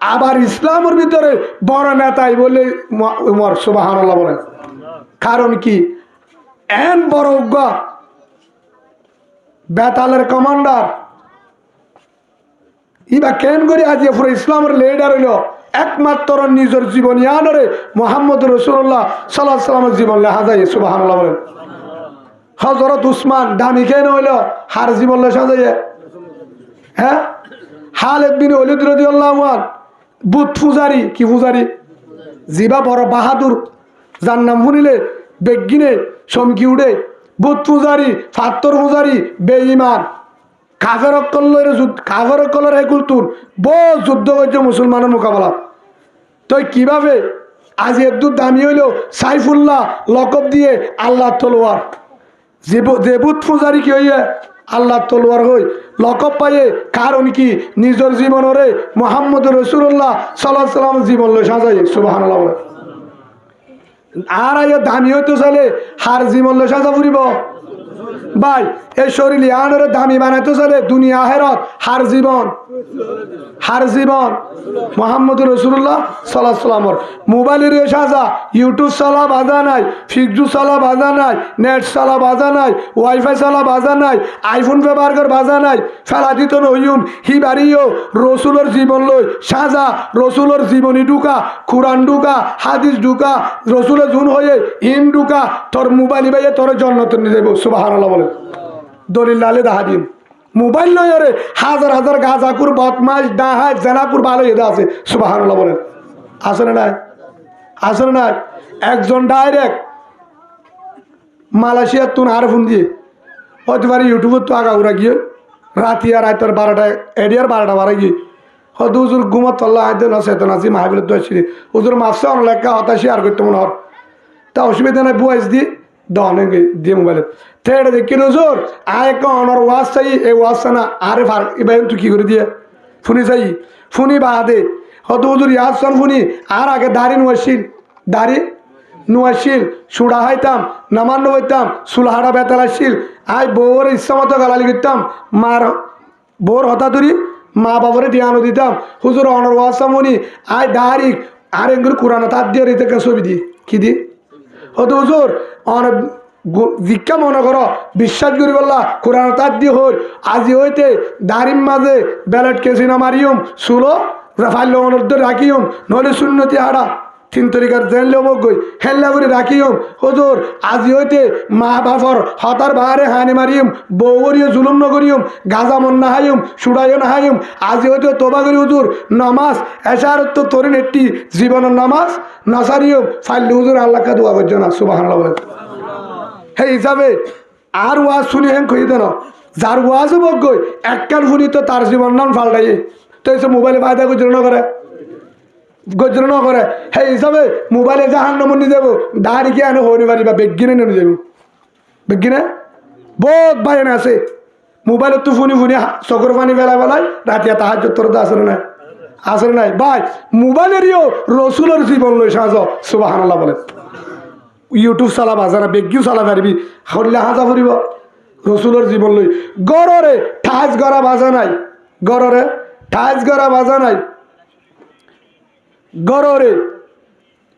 আবার ইসলামের ভিতরে বড় নেতাই বলে উমর সুবহানাল্লাহ বলেন কারণ কি এন বড় উগ্র বেতালের কমান্ডার ইবা কেন করি আজ পুরো ইসলামের লিডার হইল একমাত্র নিজের জীবন ইয়ানরে মুহাম্মদ রাসূলুল্লাহ সাল্লাল্লাহু আলাইহি সাল্লামের জীবন লেখা যায় সুবহানাল্লাহ বলেন হযরত উসমান দামি কেন হইল হার জীবন লেখা যায় হ্যাঁ খালিদ বিন ওয়ালিদ রাদিয়াল্লাহু আনহু বুত পূজারি কি পূজারি জিবা বড় বাহাদুর যার নাম শুনিলে বেগিনে চমকি উঠে বুত পূজারি ফাত্তর পূজারি বেঈমান কাফের কলের একুলতুর বহু যুদ্ধ করছে মুসলমানের মোকাবেলা তো কিভাবে আজ এদুর দামি হইল সাইফুল্লাহ লকব দিয়ে আল্লাহ তলোয়ার যে বুত পূজারি কি হইয়ে আল্লাহ তলোয়ার হই লকব পাইয়ে কারণ কি নিজের জীবনরে মুহাম্মদ রাসূলুল্লাহ সাল্লাল্লাহু আলাইহি সাল্লাম জীবন লই সাজাই সুবহানাল্লাহ বলে আর আয় দামি হইতে চাইলে হার জীবন লই সাজা ফুরিব ভাই এই শরীর আনরে দামি বানাইতে চাইলে দুনিয়া আখিরাত হার জীবন হার জীবন মোহাম্মদ রসুল্লাহ সাল্লাহ সাল্লামর। মোবাইলের সাজা ইউটিউব চালা বাজা নাই, ফিকজু চালা বাজা নাই, নেট চালা বাজা নাই, ওয়াইফাই চালা বাজা নাই, আইফোন ব্যবহার কর বাজা নাই। ফেলা দিত নইম হি বাড়িও রসুলের জীবন লই সাজা, রসুলের জীবনী ঢুকা, কোরআন ঢুকা, হাদিস ঢুকা, রসুলের জুন হয়ে ইন ঢুকা, তোর মোবাইল বাইয়ে তোর জন্নত নিয়ে যাবো। সুবহানাল্লাহ বলে দলিল লালে দাহা দিন মোবাইল নয় রে, হাজার হাজার গাঁজাকুর বদমাস ডাহাত জেনাপুর ভালো এদা আছে। সুবহানাল্লাহ বলেন আসলে নাই, আসলে নাই। একজন ডাইরেক্ট মালয়েশিয়ার তুন আর ফোন দিয়ে হতে পারে ইউটিউবের তো আগা উড়া গিয়ে রাতি আর আয় তোর 12টা এডিয়ার 12টা বাড়া গিয়ে হয়তো হুজুর ঘুমত তল্লা আইতে না চেতন আছি মাহবিলের তো আসছি হুজুর মাফসে অনেক হতাশি আর করতে মনে হর তা অসুবিধা নাই বুয়াইস দি দনে দিয়ে মোবাইলে থেড়ে দেখি হুজুর আয় এক অনর ওয়াজ চাই এই ওয়াজ না আরে ফার এবার তুই কী করে দিয়ে ফোনে চাই ফোনি বাদে হয়তো হুজুর ইয়াজ চান ফোনি আর আগে দাড়ি নুয়াশিল দাড়ি নুয়াশিল সুড়া হাইতাম নামান্ন হইতাম সুলহাড়া বেতাল আসছিল আয় বউর ইচ্ছা মতো গালালি করতাম মার বউর হতাতুরি মা বাবারে ধ্যানও দিতাম হুজুর অনর ওয়াজ চামনি আয় দাড়ি আর এগুলো কোরআন তার দিয়ে রেতে ছবি দি কি দি হয়তো হুজুর অনেক ভিক্ষা মনে করো বিশ্বাস করি বললা কোরআন তার দিয়ে হই আজি হইতে দাড়ির মাঝে ব্যালেট কেসিনা মারিয়ম সুলো ফাইল অনুদ্ধ রাখিয়ম নইলে শূন্যতি হাড়া 3 তরিকার জেনলে বগই হেল্লা করে রাখিয়ম হুজুর আজি হইতে মা বাপর হতার বাহারে হানি মারিয়ম বউরিও জুলুম নগরিয়ম গাজা মন না হাইম সুড়াইও না হাইম আজি হইতে তোবা করি হুজুর নামাজ এশারত তরিন একটি জীবনের নামাজ নাসারিয়ম ফাইল হুজুর আল্লাহকে দোয়া করছো না সুবহানাল্লাহ বলে হে হিসাবে আর ওয়াজ শুনি হেন কই দেন যার ওয়াজও বগই একখান শুনি তো তার জীবন নাম ফাল্টাই তো এসে মোবাইলে ফায়দা গজর করে গজর করে সেই হিসাবে মোবাইলে জাহান নম্বর নিয়ে যাবো দাঁড়ি কি আনো হরি পারি বা বেগিনে নিয়ে যাবো বেগিনে বহুত ভাই আছে মোবাইলে তো ফুনি ফুনি চকর পানি বেলা বেলায় রাতিয়া তাহার তোর তো আসলে নাই আসলে নাই ভাই মোবাইলেরও রসুলের জীবন লই সাজ সুবহানাল্লাহ বলে ইউটিউব চালা বাজা না বেগিও চালা পারবি হরিলে হাজা ফুরিব রসুলের জীবন লই গড়রে ঠাজ গড়া বাজা নাই গড়রে ঠাজ গড়া বাজা নাই গড়রে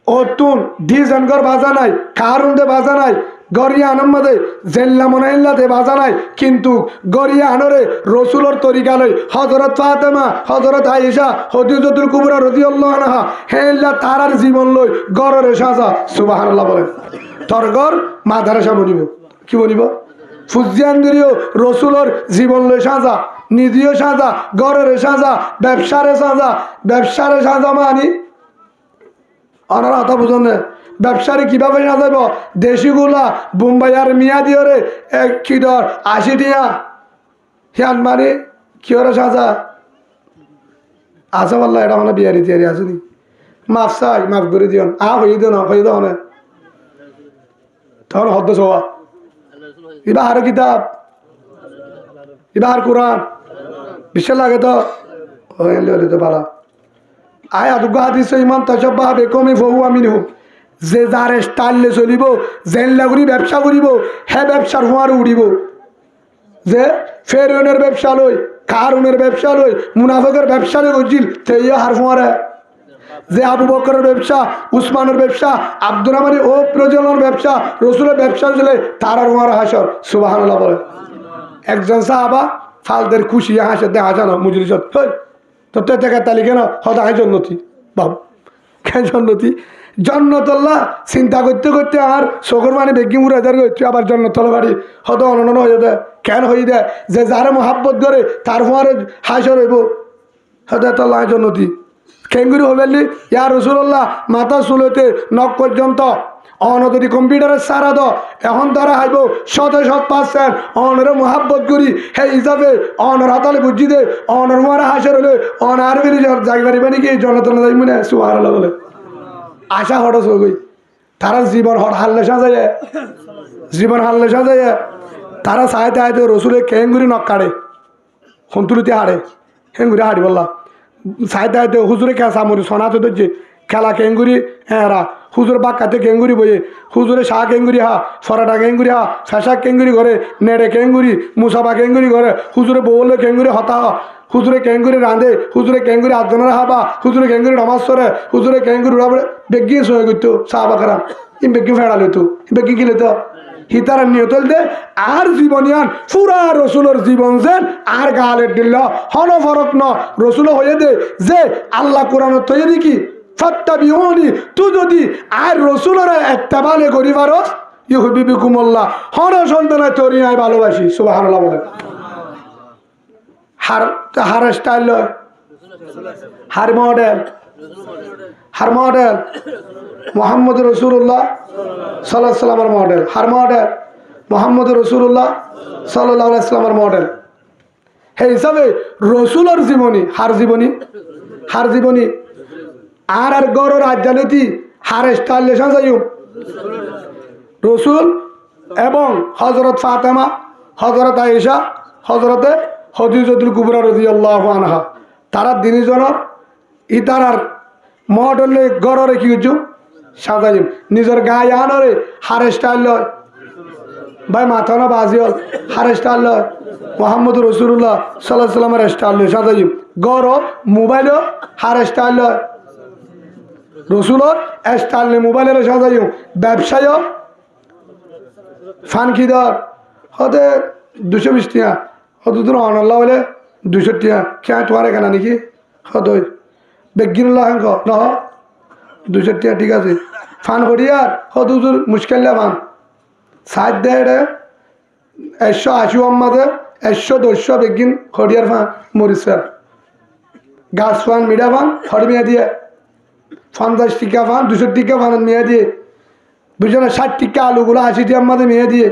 অতুন ডিজাইনগর বাজা নাই কারুন্দে বাজা নাই গড়িয়া আনম্মদে জেল্লা মনাইল্লাতে বাজা নাই কিন্তু গড়িয়া আনরে রসুলের তরিকা লই হজরত ফাতেমা হজরত আয়েশা হদিজতুল কুবরা রাদিয়াল্লাহু আনহা হেল্লা তারার জীবন লই গড়রে সাজা সুবহানাল্লাহ বলেন তোর গড় মাদ্রাসা বনিব কি বনিব ফুজিয়ানদিরিও রসুলের জীবন লই সাজা নিজেও সাজা গড়রে সাজা ব্যবসারে সাজা মানি অনারা হতা বুঝুন ব্যবসারে কিভাবে সাজাইব দেশিগুলা বোম্বাই আর মিয়া দিওরে এক কি দর 80 টিয়া হিয়ান মানে কি ওরা সাজা আছে বললা এটা মানে বিয়ারি তিয়ারি আসেনি মাফ চাই মাফ করে দিও হই দিও না হই দাও না তখন হদ্দ সবা ইবাহার কিতাব ইবাহার কোরআন বিশ্বাস লাগে তো হইলে তো পালা আয় আদুগা হাদিস ইমান তাশাব্বাহ বিকওমি ফাহুয়া মিনহুম যে যার স্টাইলে চলিব জেল্লা করি ব্যবসা করিব হে ব্যবসার হুঁয়ার উড়িব যে ফেরউনের ব্যবসা লই কারুনের ব্যবসা লই মুনাফিকের ব্যবসা লই গজিল তেই হার হুঁয়ারে যে আবু বকরের ব্যবসা উসমানের ব্যবসা আব্দুর রহমানের ও প্রজনের ব্যবসা রসুলের ব্যবসা চলে তার আর হুঁয়ার হাসর সুবহানাল্লাহ বলে একজন সাহাবা ফালদের খুশি হাসে দেখা জানো মুজরি চত তো টেকা তালি কেন হদায় জন্নতি বাব কেন জন্নতি জন্নতল্লা চিন্তা করতে করতে আর চোখর মানে বেগি মুড়াদার করছে আবার জন্নতলা বাড়ি হত অনন হয়ে দেয় কেন হয়ে দেয় যে যারা মহাব্বত করে তার ফোয়ারে হাসর হইব হদায় তল্লা জন্নতি কেঙ্গুরি হবেলি ইয়া রসুল্লাহ মাথা চুলতে নখ পর্যন্ত অন যদি কম্পিউটারের সারা দ এখন তারা হাইব 100% অনরে মহাব্বত করি হে হিসাবে অনর হাতালে বুঝি দে অনর মারা হাসের হলে অন আর বেরি যাই পারিবা নাকি জনতন যাই মনে সুবহানাল্লাহ বলে আশা হঠাৎ হয়ে গই তারা জীবন হারলে সাজায় জীবন হারলে সাজায় তারা চাইতে আইতে রসুলে কেঙ্গুরি নখ কাড়ে সন্তুলিতে হাড়ে হেঙ্গুরি হাড়ি বললা চাইতে আইতে হুজুরে কেঁচা মরি সোনাতে ধরছে খেলা কেঙ্গুরি হ্যাঁ হুজুর বাক্কাতে কেঙ্গুরি বইয়ে হুজুরে শাহ কেঙ্গুরি হা সরাটা কেঙ্গুরি হা ফেসাক কেঙ্গুরি ঘরে নেড়ে কেঙ্গুরি মুসাফা কেঙ্গুরি ঘরে হুজুরে বউলে কেঙ্গুরি হতা হুজুরে ক্যাঙ্গুরি রাঁধে, হুজুরে ক্যাঙ্গুরি আজনের হাবা, হুজুরে ক্যাঙ্গুরি নামাজ সরে, হুজুরে ক্যাঙ্গুরি উড়াবে বেগিয়ে সয়ে করতো সাহাবা কারাম। ই বেগি ফেড়া লইতো, বেগি কি লইতো হিতার নিয়ত দে আর জীবনিয়ান পুরা রসুলের জীবন যেন আর গালের দিল হন ফরক ন রসুল হয়ে দে যে আল্লাহ কোরআন তৈরি দেখি ফত্তা বিহনি তুই যদি আর রসুলের একটাবালে করি পারস ইহুবিবি কুমল্লা হন সন্তানের তৈরি নাই ভালোবাসি সুবহানাল্লাহ বলে। হার স্টাইল লয়, হার মডেল মোহাম্মদ রসুল্লাহ সাল্লাল্লাহু আলাইহি সাল্লামের মডেল, হার মডেল মোহাম্মদ রসুল্লাহ সাল্লাল্লাহু আলাইহি সাল্লামের মডেল। সেই হিসাবে রসুলের জীবনী হার জীবনী আর গড়ের রাজনীতি হার স্টাইল সাজাইম রসুল এবং হজরত ফাতেমা, হজরত আয়েশা, হজরতে খদিজাতুল কুবরা রাদিয়াল্লাহু আনহা তারা দিনজনের ইতারার মডেলে গড়রে কি হচ্ছে সাজাইম নিজের গায়ে আনরে হার স্টাইল লয় ভাই মাথা না বাজি হল হার স্টাইল লয় মোহাম্মদ রসুল্লাহ সাল্লাল্লাহু আলাইহি সাল্লামের স্টাইল লয় সাজাইম গড় মোবাইলও হার স্টাইল লয় রসুলের স্টাইল মোবাইলের সাজাইম ব্যবসায়ও ফানকিদার হতে 220 টাকা হত তোর অনাল্লাহ বলে 200 টাকা খেয়া তোমার এখানে নাকি হত বেগিনুল্লাহ হাঙ্ক ন 200 টাকা ঠিক আছে ফান করিয়ার হত তোর মুশকিল্লা ফান সাইড দেয় এটা 180 আম্মাদের 100 বেগিন খড়িয়ার ফান মরিচার গাছ ফান মিডা ফান খড়ি মেয়া দিয়ে 50 টাকা ফান 200 টাকা ফান মেয়া দিয়ে বুঝলেন 60 টাকা আলুগুলো 80 টাকা আমাদের মেয়ে দিয়ে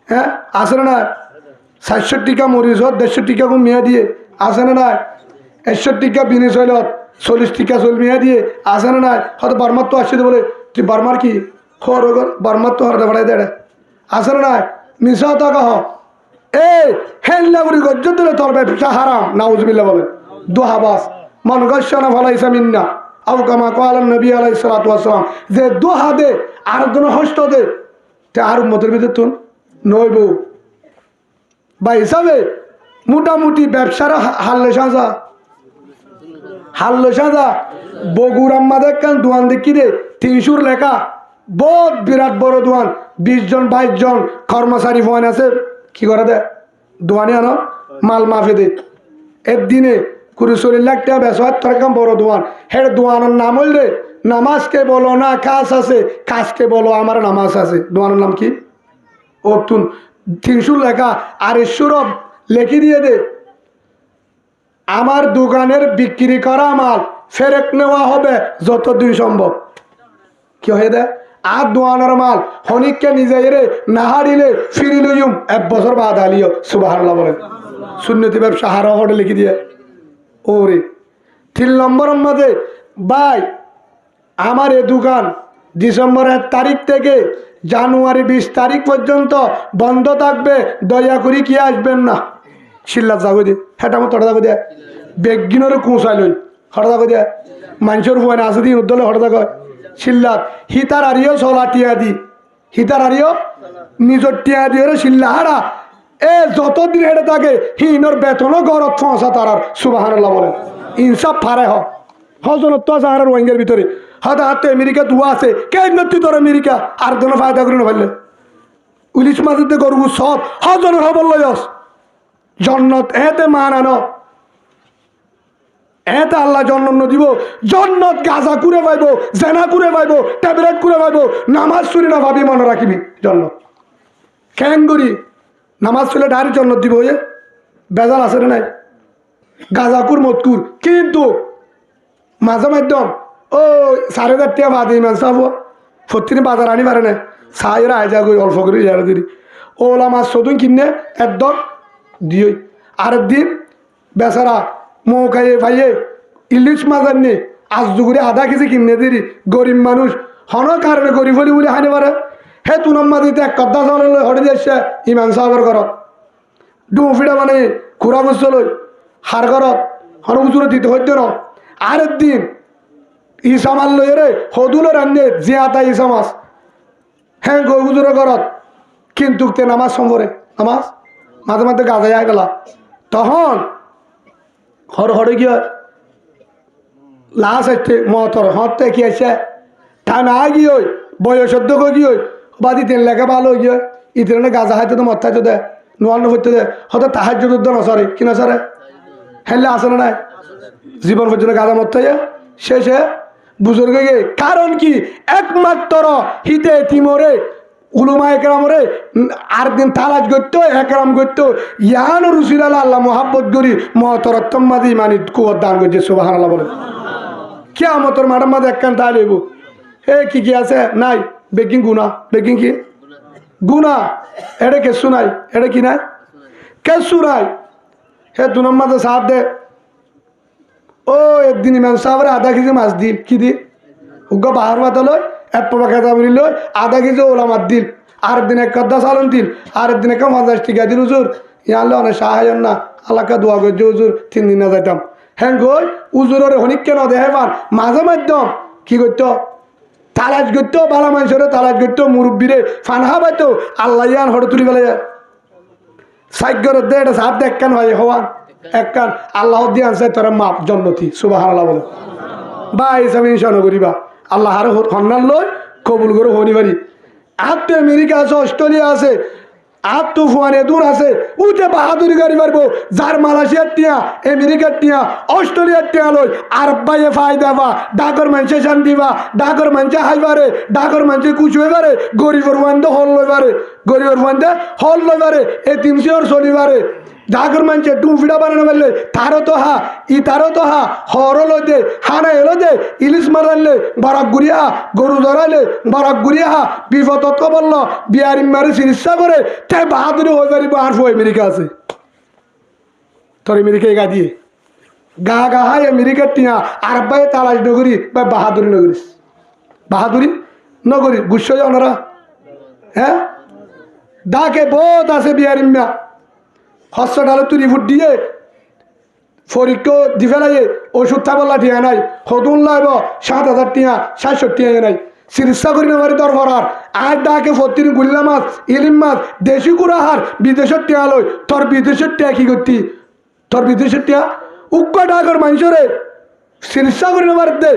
হ্যাঁ আসে না 60 টাকা মরিচ 150 টাকা মেয়ে দিয়ে আসে না 100 টাকা বিনিস হইল 40 টাকা চল মেয়ে দিয়ে আসে না হয়তো বার্মার তো আসছে বলে তুই বার্মার কি খর বার্মার তো হরদে বাড়াই দেয় আসে না মিশা টাকা হ এই হেল্লা করি গজ্জ দিলে তোর ব্যবসা হারাম নাউজুবিল্লাহ বলে দোহাবাস মন গসানা ভালাইসা মিন্না আবু কামা কালান নবী আলাইহিস সালাতু ওয়াস সালাম যে দোহা দে আর জন হস্ত দে তে আর মতের ভিতর তুন নইব বা হিসাবে মোটামুটি ব্যবসার হাল্লে সাজা বগুড় আম্মাদের কান দোয়ান দেখি রে 300 লেখা বহুত বিরাট বড় দোয়ান 20 জন 22 জন কর্মচারী ফোন আছে কি করে দে দোয়ানি আনো মাল মাফে দে একদিনে 40 লাখ টাকা বেচা তোর কাম বড় দোয়ান হের দোয়ানের নাম হইল রে নামাজকে বলো না কাজ আছে কাজকে বলো আমার নামাজ আছে দোয়ানের নাম কি ও তুন 300 লেখা আর ঈশ্বরব লেখি দিয়ে দে আমার দোকানের বিক্রি করা মাল ফেরত নেওয়া হবে যতদিন সম্ভব কি হয়ে দে আর দোয়ানের মাল হনিককে নিজে রে নাহারিলে ফিরি লইম 1 বছর বাদ আলিও সুবহানাল্লাহ বলেন সুন্নতি ব্যবসা হারা হটে লিখি দিয়ে ওরে 3 নম্বরের মধ্যে ভাই আমার এই দোকান ডিসেম্বর 1 তারিখ থেকে জানুয়ারি 20 তারিখ পর্যন্ত বন্ধ থাকবে দয়া করে কি আসবেন না শিল্লা যাগো দে হেটা মতো হঠাৎ দিয়ে বেগিনরে কুঁচাই লই হঠাৎ দিয়ে মানুষের ফোন আছে দিন উদ্দলে হঠাৎ শিল্লাত হিতার আরিও চলা টিয়া দি হিতার আরিও নিজের টিয়া দিয়ে শিল্লা হারা এ যতদিন হেঁটে থাকে হিনর বেতনও গরত ফসা তারার সুবহানাল্লাহ বলেন ইনসাফ ফারে হজনত তো আছে আর রোহিঙ্গার ভিতরে হয়তো হাতে আমেরিকা দুয়া আছে কে নতি তোর আমেরিকা আর কোনো ফায়দা করে না ফেললে উলিশ মাঝে গরু সব হজনের হবল লয়স জন্নত এতে মান আনো এতে আল্লাহ জন্নত দিব জন্নত গাজা করে পাইব জেনা করে পাইব ট্যাবলেট করে পাইব নামাজ চুরি না ভাবি মনে রাখিবি জন্নত কেন করি নামাজ চলে ডাইরি জন্নত দিব এ বেজাল আছে না নাই গাজাকুর মতকুর কিন্তু মাঝে মাধ্যম ও 4,000 টাকা বাদে ইমান সাহ ফতিনি বাজার আনি পারে না সাইরা আয় যা অল্প করে যারা দিদি ওলা মাছ সতুন কিনে একদম দিয়ে আরেকদিন বেচারা মৌ খাইয়ে ভাইয়ে ইলিশ মাছ আনি আজ দুগুড়ি আধা কেজি কিনে দিদি গরিব মানুষ হন কারণে গরিব হলি বলে হানি পারে হে তুনম্মা দিতে 1 কদ্দা চাউল হটে দিয়েছে ইমান সাহেবের ঘরত ডুফিটা মানে খুরা বুঝতে লই হার ঘরত হন উজুরে দিতে হইতে ন আরেকদিন ইসা মাল লই রে হদুলো রান্নে জিয়াতা ইসা মাছ হ্যাঁ গই হুজুরের ঘরত কিন্তু তে নামাজ সম্বরে নামাজ মাঝে মাঝে গাজায় আয় গেলা তখন হরে গিয়ে লাশ আসছে মতর হতে কি আছে তা না গিয়ে বয়স গিয়ে বাদি 3 লেখা ভালো গিয়ে ইতিনে গাজা হাইতে তো মত দে নোয়ান্ন হইতে দে হয়তো তাহার যুদ্ধ নসারে কি নসারে হেললে আসে না নাই জীবন পর্যন্ত গাজা মত শেষে বুজুর্গ গে কারণ কি একমাত্র হিতে তিমরে উলুমা একরামরে আর দিন তালাজ করতো একরাম করতো ইয়ান রুসিল আল্লাহ মোহাব্বত করি মহতরত্তম মাদি মানি কুয়ার দান করছে সুবহানাল্লাহ বলে কিয়ামতের মাঠের মাঝে একখান তাই লইব হে কি আছে নাই বেকিং গুনা বেকিং কি গুনা এটা কেসু নাই এটা কি নাই কেসু নাই হে দুনার মাঝে সাথ দে ও একদিন ইমাম সাহেবের আধা কেজি মাছ দিল কি দিল উগ্র বাহার মাথা লয় এক পা খেতা বলি লয় আধা কেজি ওলা মাছ দিল আর দিন এক কদ্দা চালন দিল আর দিন এক 50 টাকা দিল হুজুর ইয়ানলে অনেক সাহায্য না আল্লাহকে দোয়া করছে হুজুর 3 দিন না যাইতাম হ্যাঁ গই উজুরের হনিক কেন দেহে পান মাঝে মাধ্যম কি করতো তালাজ করতো বালা মানুষের তালাজ করতো মুরব্বীরে ফানহা পাইতো আল্লাহ ইয়ান হরে তুলি বেলা সাইগর দে এটা সাপ একখান হয় হওয়ান একখান আল্লাহ দিয়ে আনছে তোরা মাপ জন্নতি সুবহানাল্লাহ বলে বা হিসাবে ইনশাল্লাহ করিবা আল্লাহ আর হন্নান লয় কবুল করে হনিবারি আর তো আমেরিকা আছে অস্ট্রেলিয়া আছে আর তো ফুয়ানে দূর আছে উঠে বাহাদুরি গাড়ি পারবো যার মালয়েশিয়ার টিয়া আমেরিকার টিয়া অস্ট্রেলিয়ার টিয়া লই আর বাইয়ে ফায়দা বা ডাকর মানুষে শান্তি বা ডাকর মানুষে হাইবারে ডাকর মানুষে কুচ হইবারে গরিবর ফান্দে হল লইবারে গরিবর ফান্দে হল লইবারে এই 300 চলিবারে ডাকর মানুষে টুফিটা বানানো পারলে তারও তো হা ই তারও তো হা হরও লো দে হানা এলো দে ইলিশ মারাইলে বারাক গুড়িয়া গরু ধরাইলে বারাক গুড়িয়া হা বিপদত বলল বিয়ারি মারি চিকিৎসা করে তাই বাহাদুরি হয়ে পারিব আর ফো আমেরিকা আছে তোর আমেরিকায় গা দিয়ে গা হাই আমেরিকার টিয়া আর বাই তালাশ নগরী বা বাহাদুরি নগরী বাহাদুরি নগরী গুচ্ছ ওনারা হ্যাঁ ডাকে বহুত আছে বিয়ারি মা হসপিটালে তুলি ফুট দিয়ে পরীক্ষা দি ফেলাইয়ে ওষুধ থাকলা টিয়া নাই হতুন লাইব 7,000 টিয়া 700 টিয়া নাই চিকিৎসা করি নেওয়ারি দরকার আর ডাকে ফতির গুল্লা মাছ ইলিম মাছ দেশি কুড়াহার বিদেশের টিয়া লই তোর বিদেশের টিয়া কি করতি তোর বিদেশের টিয়া উগ্র ডাকর মানুষরে চিকিৎসা করি নেওয়ার দে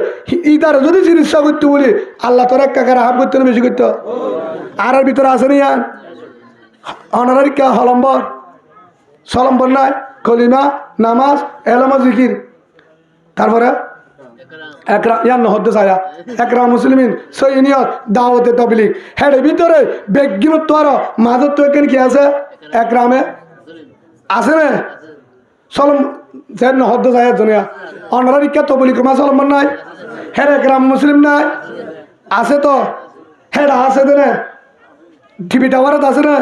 ইতার যদি চিকিৎসা করতে বলি আল্লাহ তোর এক কাকার হাফ করতে বেশি করতে আর ভিতরে আছে নি অনারারি কে হলম্বর সলম্বর নাই কলিমা নামাজ এলামা জিকির তারপরে একরা ইয়ান নহদ্দে ছায়া একরা মুসলিমিন সৈনিয়ত দাওয়াতে তাবলীগ হের ভিতরে বেগিনত আর মাদত তো এখানে কি আছে একরামে আছে না সলম যে নহদ্দে ছায়া দুনিয়া অনারারি কে তাবলীগ মা সলম্বর নাই হের একরাম মুসলিম নাই আছে তো হের আছে দেনে টিভি টাওয়ারত আছে না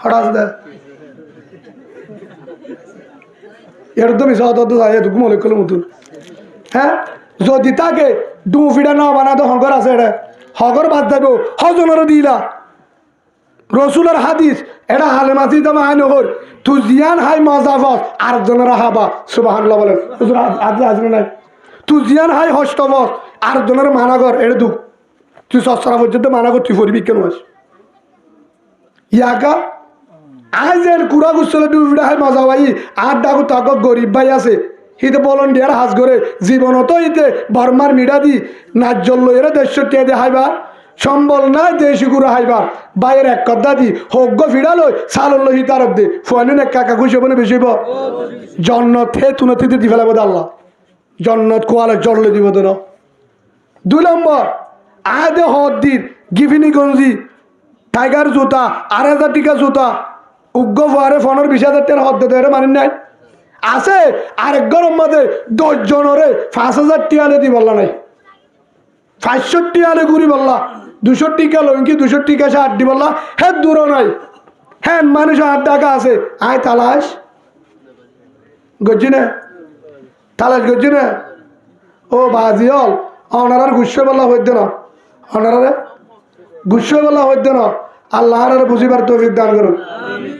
হঠাৎ আছে একদমই সহজ ঢুকু মনে করলো মতন হ্যাঁ যদি তাকে ডুফিটা না বানাতো হগর আছে এটা হগর বাদ থাকবো হজনেরও দিলা রসুলের হাদিস এটা হালে মাছি তো মাহাই নহর তুই জিয়ান হাই মজাফত আরেকজনের হাবা সুবহানাল্লাহ বলেন আজ আসবে নাই তুই জিয়ান হাই হস্তবস আরেকজনের মানাগর এটা দুঃখ তুই সস্তা পর্যন্ত মানাগর তুই পড়বি কেন আস ইয়াকা আজ এর কুড়া গুছলে ডুবিটা হয় মজা ভাই আর ডাকু তাক গরিব ভাই আছে হিতে বলন ডিয়ার হাজ করে জীবনত হিতে বর্মার মিডা দি নাচ জল্ল এরা 150 টাকা দিয়ে হাইবার সম্বল নাই দেশি গুড়া হাইবার বাইয়ের এক কদ্দা দি হোগ্য ফিরালো সালল হিতারব দে ফোয়ানুন এক কাকা খুশি হবো না বেশি জন্নত হে তুনতিতে দি ফেলাবো আল্লাহ জন্নত কোয়ালে জল্লে দিব তো 2 নম্বর আদে হদ্দির গিফিনি গঞ্জি টাইগার জুতা 8,000 টাকা জুতা উগ্র ফুয়ারে ফোনের 20,000 টাকার হদ্দে ধরে মানেন নাই আছে আরেক গরম মাঝে 10 জনরে 5,000 টাকা দি বললা নাই 500 টাকা ঘুরি বললা 200 টাকা লঙ্কি 200 টাকা সে আড্ডি বললা হ্যাঁ দূর নাই হ্যাঁ মানুষ 8 টাকা আছে আয় তালাশ গজি না তালাশ গজি না ও বাজি হল অনারার গুস্ব বললা হইতে না অনারারে গুস্ব বললা হইতে না আল্লাহর বুঝিবার তৌফিক দান করুন।